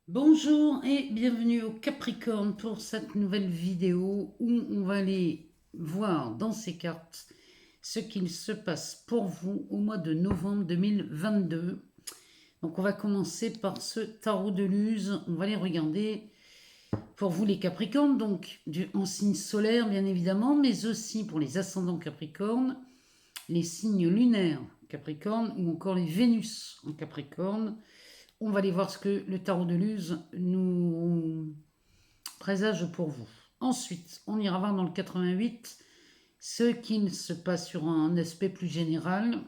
Bonjour et bienvenue au Capricorne pour cette nouvelle vidéo où on va aller voir dans ces cartes ce qu'il se passe pour vous au mois de novembre 2022. Donc on va commencer par ce tarot de Luz. On va les regarder pour vous les Capricornes, donc en signe solaire bien évidemment, mais aussi pour les ascendants Capricornes, les signes lunaires Capricorne ou encore les Vénus en Capricorne. On va aller voir ce que le tarot de Luz nous présage pour vous. Ensuite, on ira voir dans le 88 ce qu'il se passe sur un aspect plus général,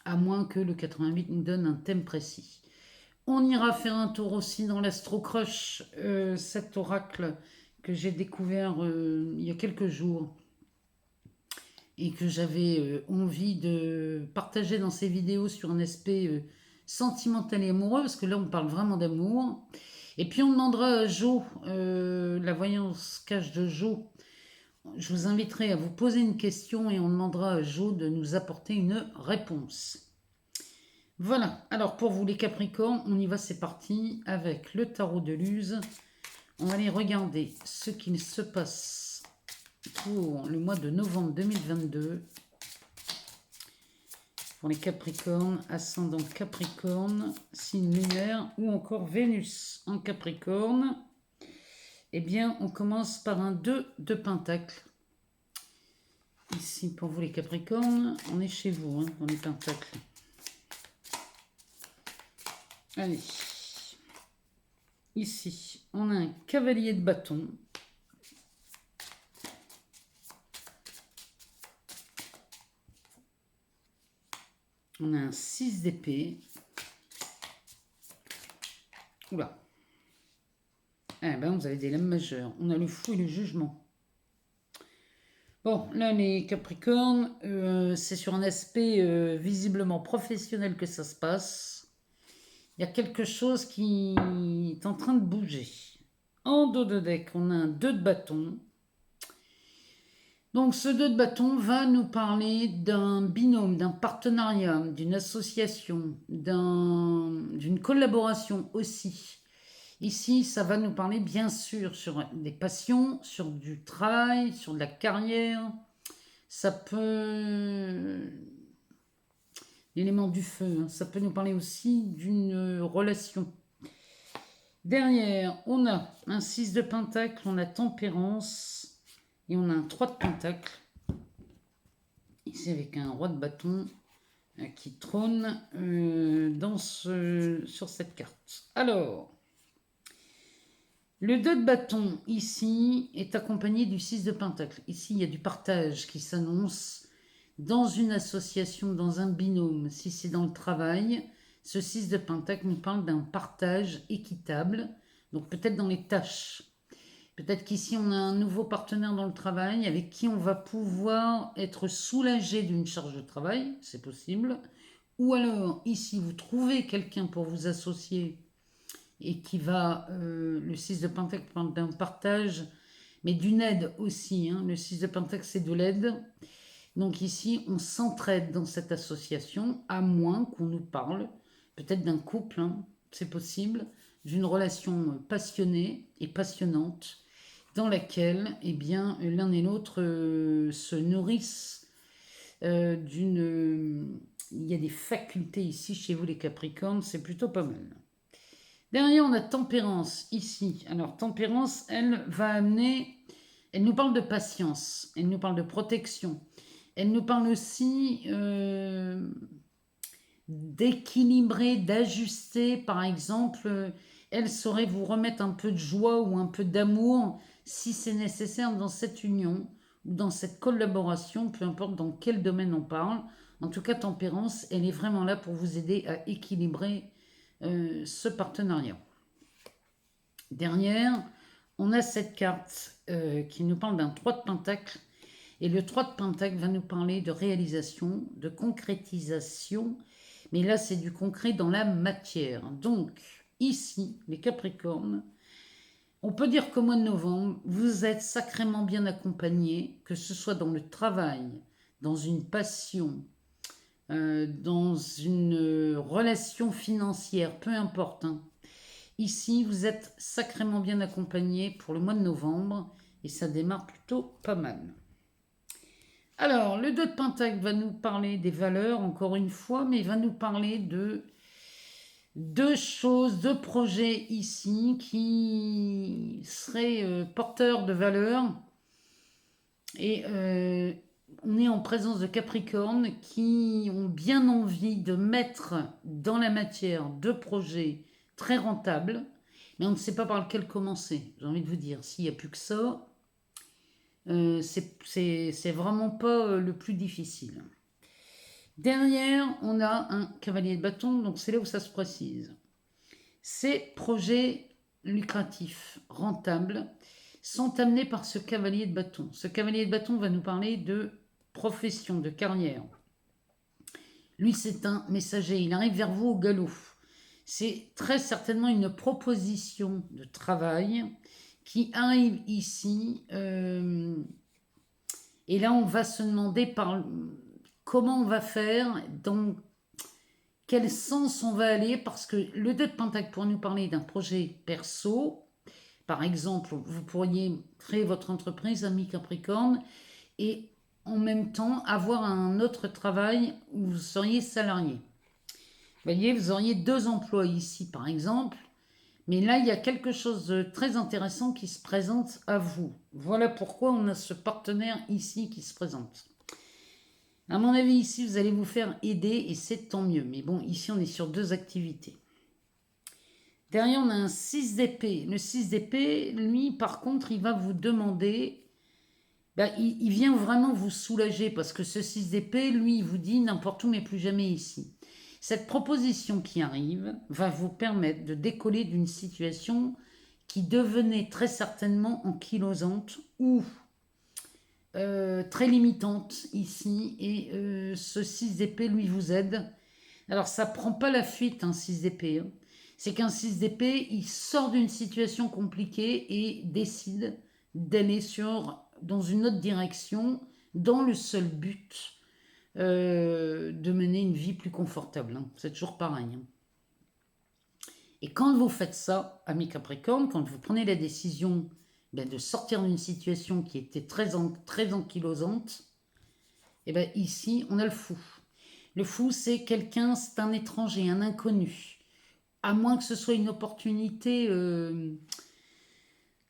à moins que le 88 nous donne un thème précis. On ira faire un tour aussi dans l'Astro Crush, cet oracle que j'ai découvert il y a quelques jours et que j'avais envie de partager dans ces vidéos sur un aspect sentimental et amoureux, parce que là on parle vraiment d'amour. Et puis on demandera à Jo, la voyance cache de Jo, je vous inviterai à vous poser une question et on demandera à Jo de nous apporter une réponse. Voilà, alors pour vous les Capricornes, on y va, c'est parti avec le tarot de Luz. On va aller regarder ce qu'il se passe pour le mois de novembre 2022 pour les Capricornes, ascendant Capricorne, signe lunaire ou encore Vénus en Capricorne. Eh bien, on commence par un 2 de Pentacle. Ici, pour vous les Capricornes, on est chez vous, dans les Pentacles. Allez. Ici, on a un cavalier de bâton. On a un 6 d'épée. Oula. Eh ben, vous avez des lames majeures. On a le fou et le jugement. Bon, là, les Capricornes, c'est sur un aspect visiblement professionnel que ça se passe. Il y a quelque chose qui est en train de bouger. En dos de deck, on a un 2 de bâton. Donc ce 2 de bâton va nous parler d'un binôme, d'un partenariat, d'une association, d'une collaboration aussi. Ici, ça va nous parler bien sûr sur des passions, sur du travail, sur de la carrière. Ça peut... L'élément du feu, ça peut nous parler aussi d'une relation. Derrière, on a un 6 de pentacle, on a tempérance et on a un 3 de pentacle. Ici avec un roi de bâton qui trône sur cette carte. Alors, le 2 de bâton ici est accompagné du 6 de pentacle. Ici, il y a du partage qui s'annonce dans une association, dans un binôme. Si c'est dans le travail, ce 6 de pentacle nous parle d'un partage équitable, donc peut-être dans les tâches. Peut-être qu'ici, on a un nouveau partenaire dans le travail avec qui on va pouvoir être soulagé d'une charge de travail, c'est possible. Ou alors, ici, vous trouvez quelqu'un pour vous associer et qui va, le 6 de Pentacle parle d'un partage, mais d'une aide aussi. Le 6 de Pentacle, c'est de l'aide. Donc ici, on s'entraide dans cette association, à moins qu'on nous parle peut-être d'un couple, c'est possible, d'une relation passionnée et passionnante dans laquelle eh bien, l'un et l'autre se nourrissent d'une... Il y a des facultés ici chez vous les Capricornes, c'est plutôt pas mal. Derrière, on a Tempérance ici. Alors, Tempérance, elle va amener... Elle nous parle de patience, elle nous parle de protection, elle nous parle aussi d'équilibrer, d'ajuster. Par exemple, elle saurait vous remettre un peu de joie ou un peu d'amour si c'est nécessaire dans cette union ou dans cette collaboration, peu importe dans quel domaine on parle. En tout cas, Tempérance, elle est vraiment là pour vous aider à équilibrer ce partenariat. Derrière, on a cette carte qui nous parle d'un 3 de pentacle. Et le 3 de pentacle va nous parler de réalisation, de concrétisation. Mais là, c'est du concret dans la matière. Donc, ici, les Capricornes, on peut dire qu'au mois de novembre, vous êtes sacrément bien accompagnés, que ce soit dans le travail, dans une passion, dans une relation financière, peu importe. Ici, vous êtes sacrément bien accompagné pour le mois de novembre et ça démarre plutôt pas mal. Alors, le 2 de Pentacle va nous parler des valeurs, encore une fois, mais il va nous parler de deux choses, deux projets ici qui seraient porteurs de valeurs. Et on est en présence de Capricorne qui ont bien envie de mettre dans la matière deux projets très rentables, mais on ne sait pas par lequel commencer. J'ai envie de vous dire, s'il n'y a plus que ça, c'est vraiment pas le plus difficile. Derrière, on a un cavalier de bâton, donc c'est là où ça se précise. Ces projets lucratifs, rentables, sont amenés par ce cavalier de bâton. Ce cavalier de bâton va nous parler de profession, de carrière. Lui, c'est un messager, il arrive vers vous au galop. C'est très certainement une proposition de travail qui arrive ici. Et là, on va se demander comment on va faire, dans quel sens on va aller, parce que le 2 de Pentacle pour nous parler d'un projet perso. Par exemple, vous pourriez créer votre entreprise, ami Capricorne, et en même temps avoir un autre travail où vous seriez salarié. Vous voyez, vous auriez deux emplois ici, par exemple, mais là, il y a quelque chose de très intéressant qui se présente à vous. Voilà pourquoi on a ce partenaire ici qui se présente. À mon avis, ici, vous allez vous faire aider et c'est tant mieux. Mais bon, ici, on est sur deux activités. Derrière, on a un 6 d'épée. Le 6 d'épée, lui, par contre, il va vous demander... il vient vraiment vous soulager parce que ce 6 d'épée, lui, il vous dit n'importe où, mais plus jamais ici. Cette proposition qui arrive va vous permettre de décoller d'une situation qui devenait très certainement ankylosante ou très limitante ici. Et ce 6 d'épée, lui, vous aide. Alors, ça ne prend pas la fuite, un 6 d'épée. C'est qu'un 6 d'épée, il sort d'une situation compliquée et décide d'aller dans une autre direction, dans le seul but de mener une vie plus confortable. C'est toujours pareil. Et quand vous faites ça, ami Capricorne, quand vous prenez la décision de sortir d'une situation qui était très ankylosante, et bien ici, on a le fou. Le fou, c'est quelqu'un, c'est un étranger, un inconnu. À moins que ce soit une opportunité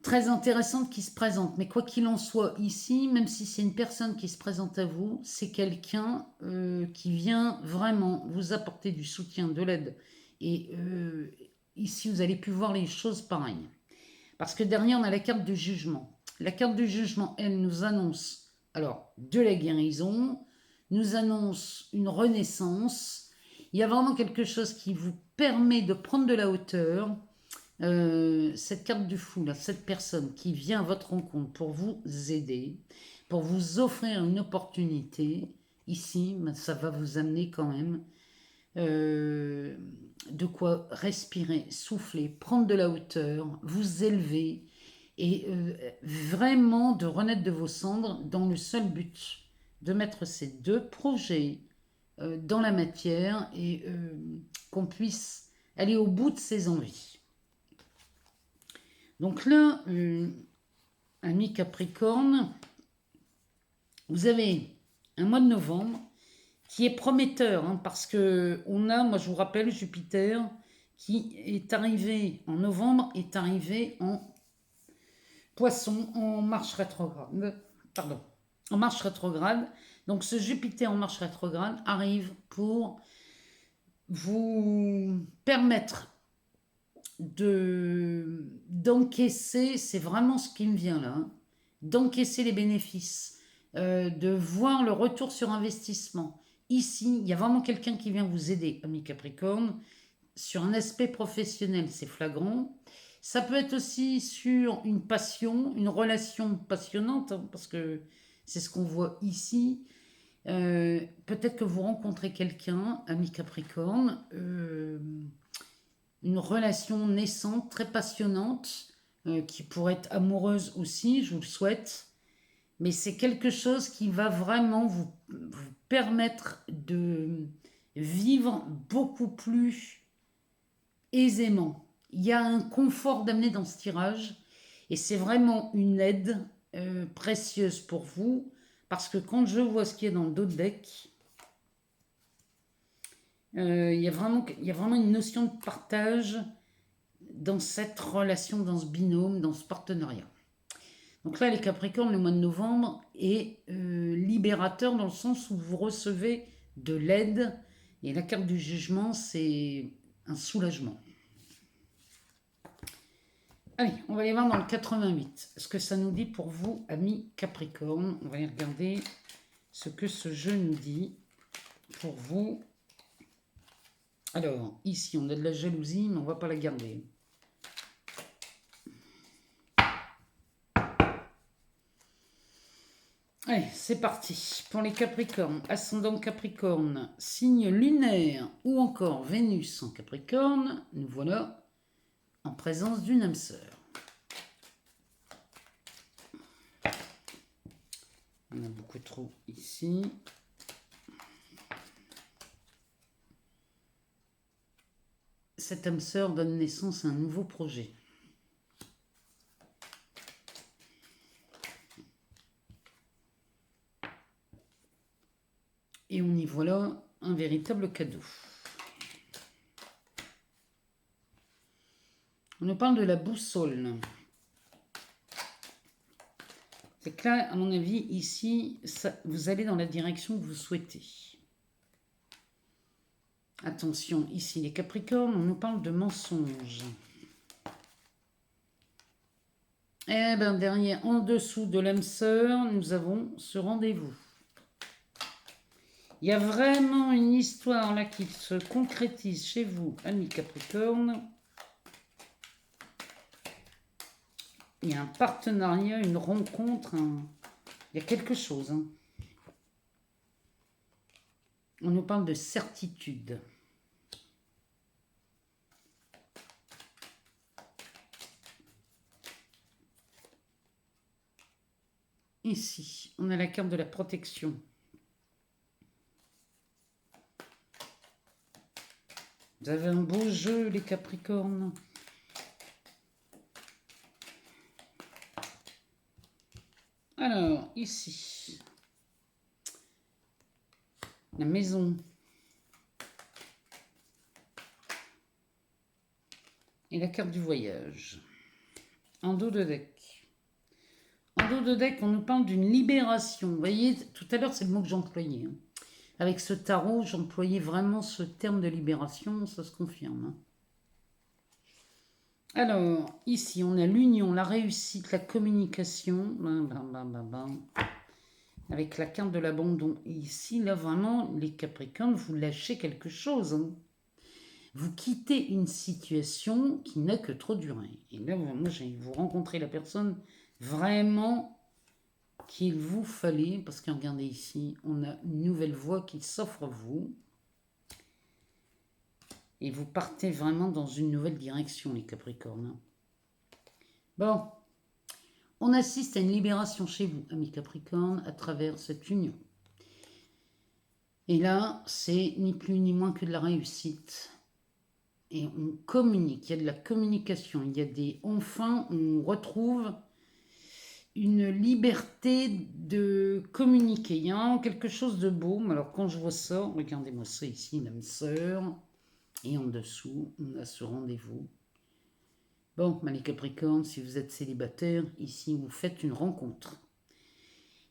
très intéressante qui se présente. Mais quoi qu'il en soit, ici, même si c'est une personne qui se présente à vous, c'est quelqu'un qui vient vraiment vous apporter du soutien, de l'aide. Et ici, vous allez plus voir les choses pareilles. Parce que derrière, on a la carte du jugement. La carte du jugement, elle nous annonce alors de la guérison, nous annonce une renaissance. Il y a vraiment quelque chose qui vous permet de prendre de la hauteur. Cette carte du fou, là, cette personne qui vient à votre rencontre pour vous aider, pour vous offrir une opportunité, ici, ça va vous amener quand même de quoi respirer, souffler, prendre de la hauteur, vous élever et vraiment de renaître de vos cendres dans le seul but de mettre ces deux projets dans la matière et qu'on puisse aller au bout de ses envies. Donc là, ami Capricorne, vous avez un mois de novembre qui est prometteur, parce que moi je vous rappelle, Jupiter, qui est arrivé en novembre, est arrivé en Poisson, en marche rétrograde. Pardon, en marche rétrograde. Donc ce Jupiter en marche rétrograde arrive pour vous permettre d'encaisser, c'est vraiment ce qui me vient là, d'encaisser les bénéfices, de voir le retour sur investissement. Ici, il y a vraiment quelqu'un qui vient vous aider, ami Capricorne, sur un aspect professionnel, c'est flagrant. Ça peut être aussi sur une passion, une relation passionnante, parce que c'est ce qu'on voit ici. Peut-être que vous rencontrez quelqu'un, ami Capricorne, une relation naissante, très passionnante, qui pourrait être amoureuse aussi, je vous le souhaite. Mais c'est quelque chose qui va vraiment vous permettre de vivre beaucoup plus aisément. il y a un confort d'amener dans ce tirage. Et c'est vraiment une aide précieuse pour vous. Parce que quand je vois ce qu'il y a dans le dos de deck, il y a vraiment une notion de partage dans cette relation, dans ce binôme, dans ce partenariat. Donc là, les Capricornes, le mois de novembre est libérateur dans le sens où vous recevez de l'aide. Et la carte du jugement, c'est un soulagement. Allez, on va aller voir dans le 88. Ce que ça nous dit pour vous, amis Capricorne. On va aller regarder ce que ce jeu nous dit pour vous. Alors, ici, on a de la jalousie, mais on ne va pas la garder. Allez, c'est parti. Pour les Capricornes, ascendant Capricorne, signe lunaire ou encore Vénus en Capricorne, nous voilà en présence d'une âme sœur. On a beaucoup trop ici. Cette âme sœur donne naissance à un nouveau projet. Et on y voit là un véritable cadeau. On nous parle de la boussole. C'est que là, à mon avis, ici, vous allez dans la direction que vous souhaitez. Attention, ici, les Capricornes, on nous parle de mensonges. Eh bien, derrière, en dessous de l'âme sœur, nous avons ce rendez-vous. Il y a vraiment une histoire là qui se concrétise chez vous, amis Capricorne. Il y a un partenariat, une rencontre, il y a quelque chose. On nous parle de certitude. Ici, on a la carte de la protection. Vous avez un beau jeu, les Capricornes. Alors, ici, la maison. Et la carte du voyage. En dos de deck. En dos de deck, on nous parle d'une libération. Vous voyez, tout à l'heure, c'est le mot que j'employais. Avec ce tarot, j'employais vraiment ce terme de libération, ça se confirme. Alors, ici, on a l'union, la réussite, la communication. Avec la carte de l'abandon. Et ici, là, vraiment, les Capricornes, vous lâchez quelque chose. Vous quittez une situation qui n'a que trop duré. Et là, moi, vous rencontrez la personne vraiment qu'il vous fallait. Parce que regardez ici, on a une nouvelle voie qui s'offre à vous. Et vous partez vraiment dans une nouvelle direction, les Capricornes. Bon, on assiste à une libération chez vous, amis Capricornes, à travers cette union. Et là, c'est ni plus ni moins que de la réussite. Et on communique, il y a de la communication, il y a des... Enfin, on retrouve une liberté de communiquer. Il y a quelque chose de beau. Alors, quand je vois ça, regardez-moi ça ici, l'âme sœur. Et en dessous, on a ce rendez-vous. Bon, les Capricornes, si vous êtes célibataire, ici, vous faites une rencontre.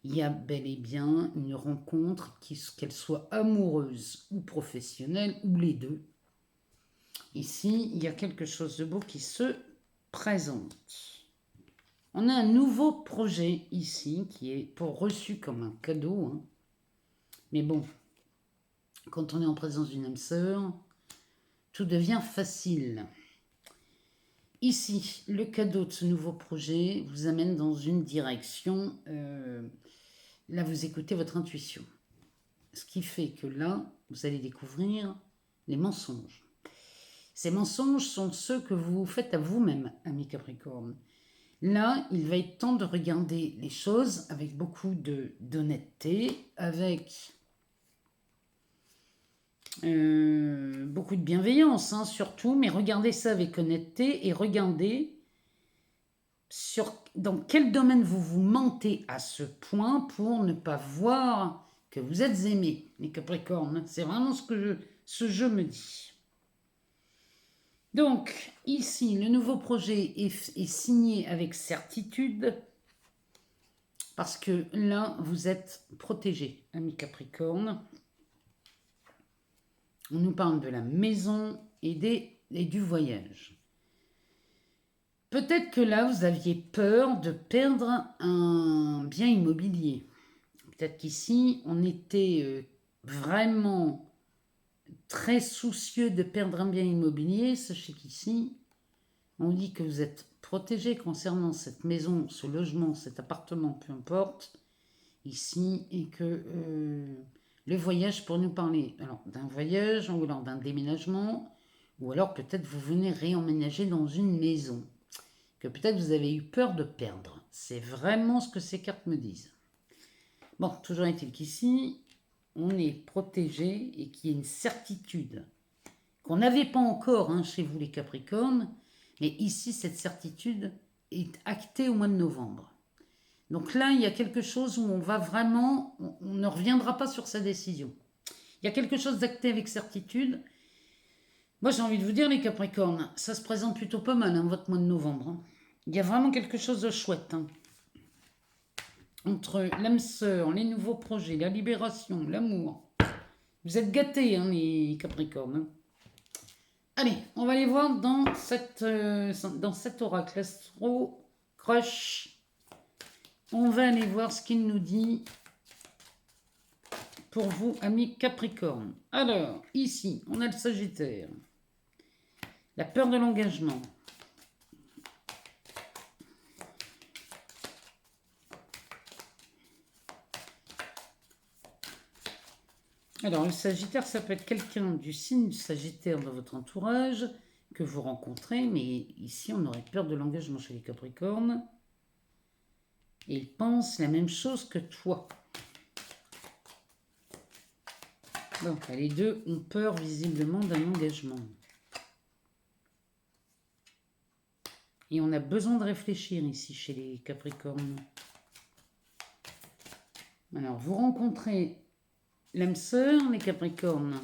Il y a bel et bien une rencontre, qu'elle soit amoureuse ou professionnelle, ou les deux. Ici, il y a quelque chose de beau qui se présente. On a un nouveau projet ici, qui est reçu comme un cadeau. Mais bon, quand on est en présence d'une âme sœur, tout devient facile. Ici, le cadeau de ce nouveau projet vous amène dans une direction. Là, vous écoutez votre intuition. Ce qui fait que là, vous allez découvrir les mensonges. Ces mensonges sont ceux que vous faites à vous-même, amis Capricorne. Là, il va être temps de regarder les choses avec beaucoup d'honnêteté, avec Beaucoup de bienveillance, hein, surtout, mais regardez ça avec honnêteté et regardez dans quel domaine vous vous mentez à ce point pour ne pas voir que vous êtes aimés, les Capricornes. C'est vraiment ce jeu me dit. Donc, ici, le nouveau projet est signé avec certitude parce que là, vous êtes protégés, amis Capricornes. On nous parle de la maison et du voyage. Peut-être que là, vous aviez peur de perdre un bien immobilier. Peut-être qu'ici, on était vraiment très soucieux de perdre un bien immobilier. Sachez qu'ici, on dit que vous êtes protégé concernant cette maison, ce logement, cet appartement, peu importe, ici, et que le voyage, pour nous parler alors d'un voyage ou alors d'un déménagement, ou alors peut-être vous venez réemménager dans une maison que peut-être vous avez eu peur de perdre. C'est vraiment ce que ces cartes me disent. Bon, toujours est-il qu'ici, on est protégé et qu'il y a une certitude qu'on n'avait pas encore chez vous les Capricornes, mais ici, cette certitude est actée au mois de novembre. Donc là, il y a quelque chose où on va vraiment, on ne reviendra pas sur sa décision. Il y a quelque chose d'acté avec certitude. Moi, j'ai envie de vous dire, les Capricornes, ça se présente plutôt pas mal, votre mois de novembre. Il y a vraiment quelque chose de chouette. Entre l'âme sœur, les nouveaux projets, la libération, l'amour. Vous êtes gâtés, les Capricornes. Allez, on va aller voir dans cet oracle Astro Crush. On va aller voir ce qu'il nous dit pour vous, amis Capricorne. Alors, ici, on a le Sagittaire. La peur de l'engagement. Alors, le Sagittaire, ça peut être quelqu'un du signe Sagittaire dans votre entourage que vous rencontrez, mais ici, on aurait peur de l'engagement chez les Capricornes. Et ils pensent la même chose que toi. Donc, les deux ont peur visiblement d'un engagement. Et on a besoin de réfléchir ici chez les Capricornes. Alors, vous rencontrez l'âme sœur, les Capricornes.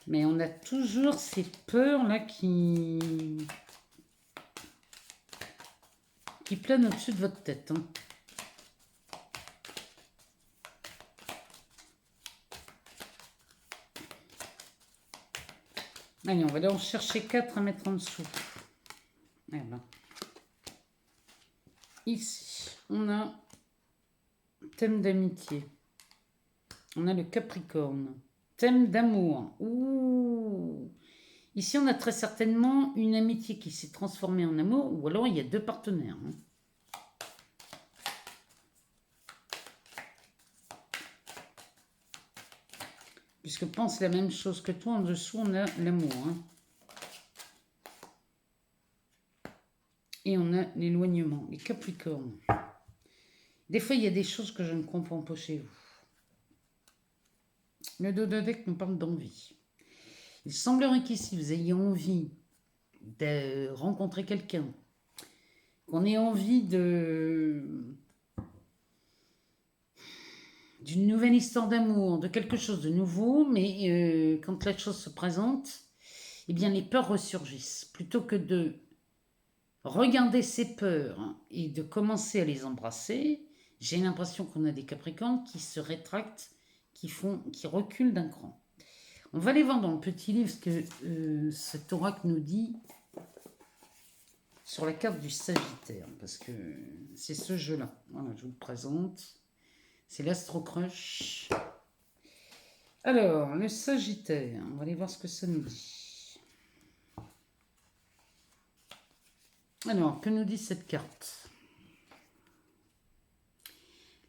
Mais on a toujours ces peurs-là qui planent au-dessus de votre tête. Allez, on va aller en chercher 4 à mettre en dessous. Voilà. Ici, on a thème d'amitié. On a le Capricorne. Thème d'amour. Ouh. Ici, on a très certainement une amitié qui s'est transformée en amour, ou alors il y a deux partenaires. Puisque pense la même chose que toi, en dessous, on a l'amour. Et on a l'éloignement, les Capricornes. Des fois, il y a des choses que je ne comprends pas chez vous. Le dos de deck nous parle d'envie. Il semblerait qu'ici, vous ayez envie de rencontrer quelqu'un, qu'on ait envie d'une nouvelle histoire d'amour, de quelque chose de nouveau, mais quand la chose se présente, eh bien les peurs ressurgissent. Plutôt que de regarder ces peurs et de commencer à les embrasser, j'ai l'impression qu'on a des Capricornes qui se rétractent, qui reculent d'un cran. On va aller voir dans le petit livre ce que cet oracle nous dit sur la carte du Sagittaire, parce que c'est ce jeu-là. Voilà, je vous le présente. C'est l'Astro Crush. Alors, le Sagittaire, on va aller voir ce que ça nous dit. Alors, que nous dit cette carte ?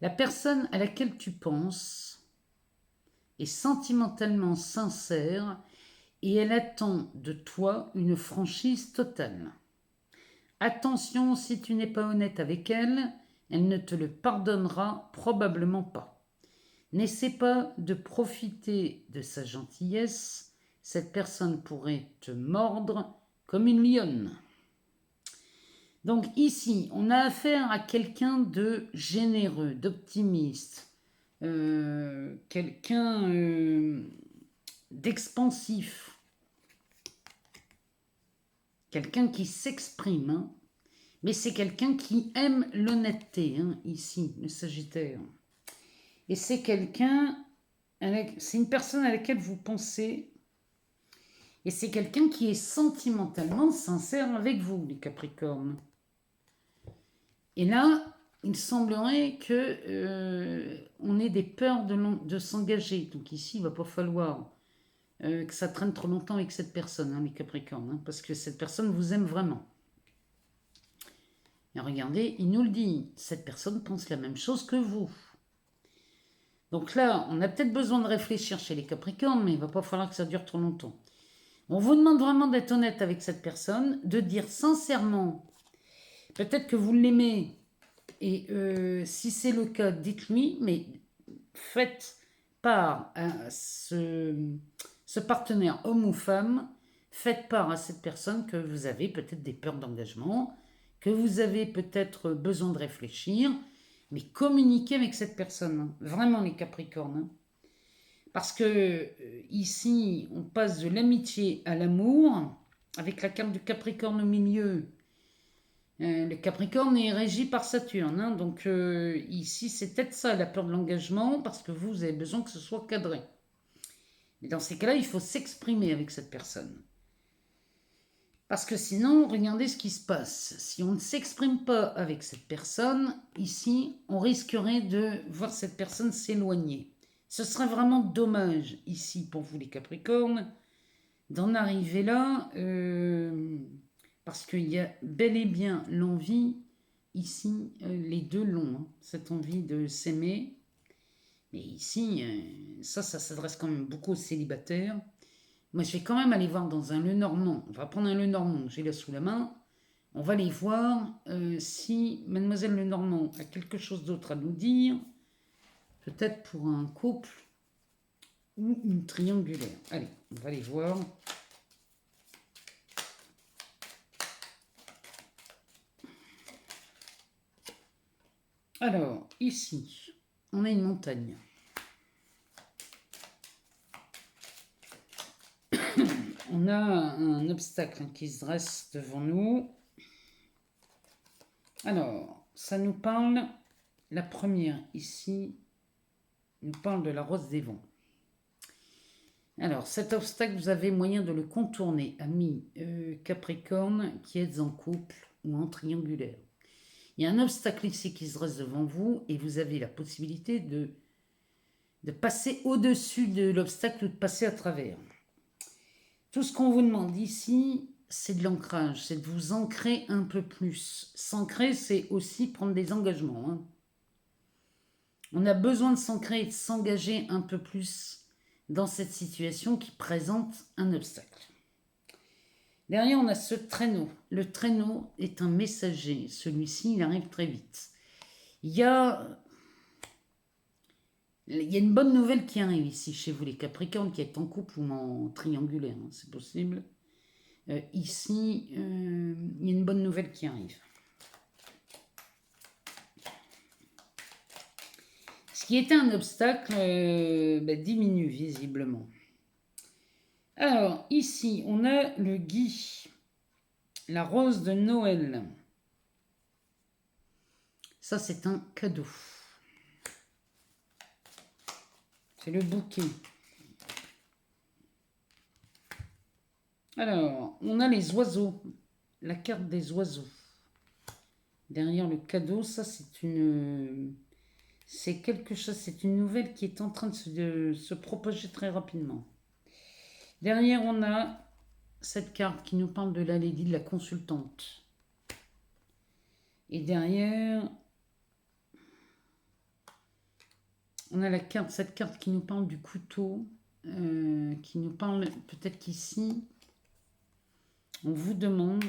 La personne à laquelle tu penses est sentimentalement sincère et elle attend de toi une franchise totale. Attention, si tu n'es pas honnête avec elle, elle ne te le pardonnera probablement pas. N'essaie pas de profiter de sa gentillesse, cette personne pourrait te mordre comme une lionne. Donc ici, on a affaire à quelqu'un de généreux, d'optimiste, quelqu'un d'expansif, quelqu'un qui s'exprime, hein. Mais c'est quelqu'un qui aime l'honnêteté, hein, ici, le Sagittaire. Et c'est quelqu'un, c'est une personne à laquelle vous pensez, et c'est quelqu'un qui est sentimentalement sincère avec vous, les Capricornes. Et là, il semblerait que on ait des peurs de s'engager. Donc ici, il ne va pas falloir que ça traîne trop longtemps avec cette personne, hein, les Capricornes, hein, parce que cette personne vous aime vraiment. Et regardez, il nous le dit, cette personne pense la même chose que vous. Donc là, on a peut-être besoin de réfléchir chez les Capricornes, mais il ne va pas falloir que ça dure trop longtemps. On vous demande vraiment d'être honnête avec cette personne, de dire sincèrement, peut-être que vous l'aimez, et si c'est le cas, dites-lui, mais faites part à ce partenaire homme ou femme, faites part à cette personne que vous avez peut-être des peurs d'engagement, que vous avez peut-être besoin de réfléchir, mais communiquez avec cette personne, hein. Vraiment les Capricornes. Hein. Parce que ici, on passe de l'amitié à l'amour, avec la carte du Capricorne au milieu. Le Capricorne est régi par Saturne, hein, donc ici c'est peut-être ça la peur de l'engagement, parce que vous avez besoin que ce soit cadré. Et dans ces cas-là, il faut s'exprimer avec cette personne. Parce que sinon, regardez ce qui se passe. Si on ne s'exprime pas avec cette personne, ici, on risquerait de voir cette personne s'éloigner. Ce serait vraiment dommage, ici, pour vous les Capricornes, d'en arriver là, parce qu'il y a bel et bien l'envie, ici, les deux l'ont, hein, cette envie de s'aimer. Mais ici, ça s'adresse quand même beaucoup aux célibataires. Moi, je vais quand même aller voir dans un Lenormand. On va prendre un Lenormand, j'ai là sous la main. On va aller voir si Mademoiselle Lenormand a quelque chose d'autre à nous dire. Peut-être pour un couple ou une triangulaire. Allez, on va aller voir. Alors, ici, on a une montagne. On a un obstacle qui se dresse devant nous. Alors, ça nous parle, la première ici, nous parle de la rose des vents. Alors, cet obstacle, vous avez moyen de le contourner, amis Capricorne, qui êtes en couple ou en triangulaire. Il y a un obstacle ici qui se dresse devant vous et vous avez la possibilité de passer au-dessus de l'obstacle ou de passer à travers. Tout ce qu'on vous demande ici, c'est de l'ancrage, c'est de vous ancrer un peu plus. S'ancrer, c'est aussi prendre des engagements. Hein. On a besoin de s'ancrer et de s'engager un peu plus dans cette situation qui présente un obstacle. Derrière, on a ce traîneau. Le traîneau est un messager. Celui-ci, il arrive très vite. Il y a une bonne nouvelle qui arrive ici chez vous, les Capricornes, qui est en couple ou en triangulaire, hein, c'est possible. Ici, il y a une bonne nouvelle qui arrive. Ce qui était un obstacle diminue visiblement. Alors, ici, on a le gui, la rose de Noël. Ça, c'est un cadeau. C'est le bouquet. Alors, on a les oiseaux, la carte des oiseaux. Derrière le cadeau, ça, c'est quelque chose, c'est une nouvelle qui est en train de se propager très rapidement. Derrière, on a cette carte qui nous parle de la lady, de la consultante. Et derrière, on a cette carte qui nous parle du couteau, qui nous parle peut-être qu'ici, on vous demande,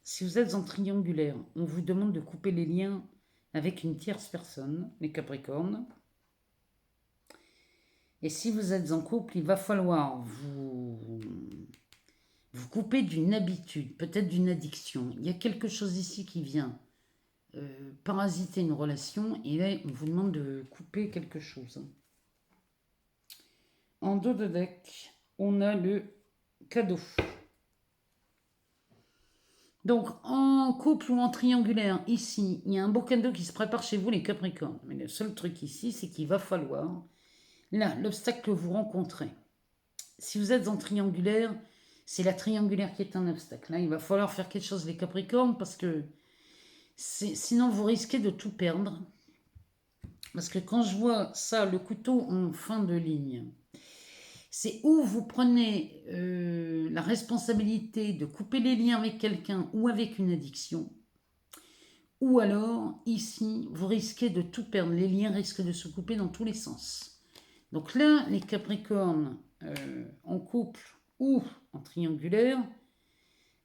si vous êtes en triangulaire, on vous demande de couper les liens avec une tierce personne, les Capricornes. Et si vous êtes en couple, il va falloir vous couper d'une habitude, peut-être d'une addiction. Il y a quelque chose ici qui vient parasiter une relation et là, on vous demande de couper quelque chose. En dos de deck, on a le cadeau. Donc, en couple ou en triangulaire, ici, il y a un beau cadeau qui se prépare chez vous, les Capricornes. Mais le seul truc ici, c'est qu'il va falloir, là, l'obstacle que vous rencontrez. Si vous êtes en triangulaire, c'est la triangulaire qui est un obstacle. Là, il va falloir faire quelque chose, les Capricornes, parce que sinon, vous risquez de tout perdre. Parce que quand je vois ça, le couteau en fin de ligne, c'est où vous prenez la responsabilité de couper les liens avec quelqu'un ou avec une addiction, ou alors, ici, vous risquez de tout perdre. Les liens risquent de se couper dans tous les sens. Donc là, les Capricornes, en couple ou en triangulaire,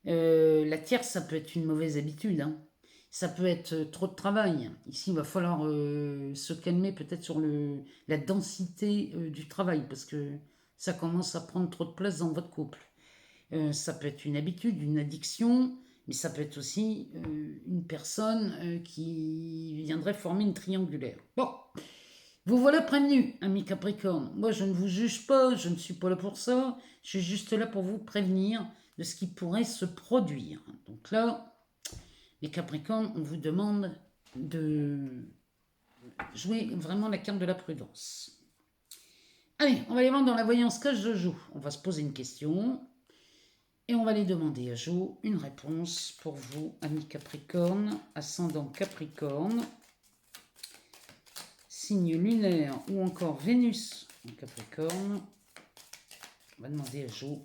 la tierce, ça peut être une mauvaise habitude. Hein. Ça peut être trop de travail. Ici, il va falloir se calmer peut-être sur la densité du travail, parce que ça commence à prendre trop de place dans votre couple. Ça peut être une habitude, une addiction, mais ça peut être aussi une personne qui viendrait former une triangulaire. Bon, vous voilà prévenu, ami Capricorne. Moi, je ne vous juge pas, je ne suis pas là pour ça. Je suis juste là pour vous prévenir de ce qui pourrait se produire. Donc là, les Capricornes, on vous demande de jouer vraiment la carte de la prudence. Allez, on va aller voir dans la voyance que je joue. On va se poser une question et on va aller demander à Jo une réponse pour vous, amis Capricorne, ascendant Capricorne, signe lunaire ou encore Vénus en Capricorne. On va demander à Jo.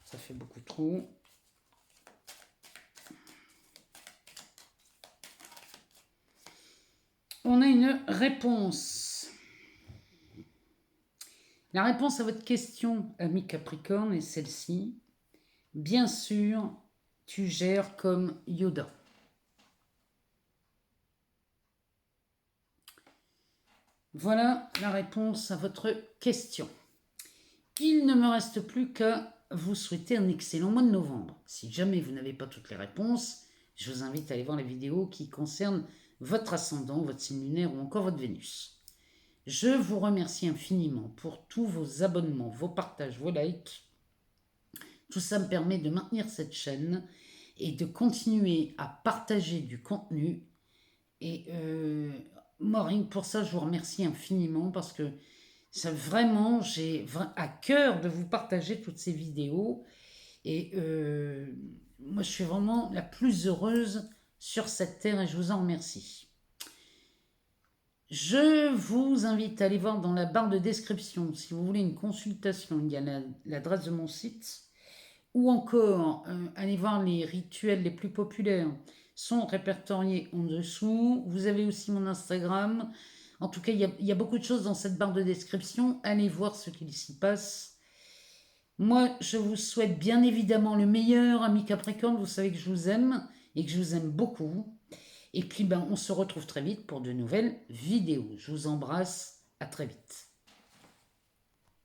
Ça fait beaucoup trop. On a une réponse. La réponse à votre question, ami Capricorne, est celle-ci. Bien sûr, tu gères comme Yoda. Voilà la réponse à votre question. Il ne me reste plus qu'à vous souhaiter un excellent mois de novembre. Si jamais vous n'avez pas toutes les réponses, je vous invite à aller voir les vidéos qui concernent votre ascendant, votre signe lunaire ou encore votre Vénus. Je vous remercie infiniment pour tous vos abonnements, vos partages, vos likes. Tout ça me permet de maintenir cette chaîne et de continuer à partager du contenu. Et moi, rien que pour ça, je vous remercie infiniment parce que ça, vraiment, j'ai à cœur de vous partager toutes ces vidéos. Et moi, je suis vraiment la plus heureuse sur cette terre et je vous en remercie. Je vous invite à aller voir dans la barre de description, si vous voulez une consultation, il y a l'adresse de mon site, ou encore allez voir les rituels les plus populaires sont répertoriés en dessous. Vous avez aussi mon Instagram. En tout cas, il y a beaucoup de choses dans cette barre de description. Allez voir ce qu'il s'y passe. Moi, je vous souhaite bien évidemment le meilleur, ami Capricorne. Vous savez que je vous aime et que je vous aime beaucoup. Et puis, on se retrouve très vite pour de nouvelles vidéos. Je vous embrasse. À très vite.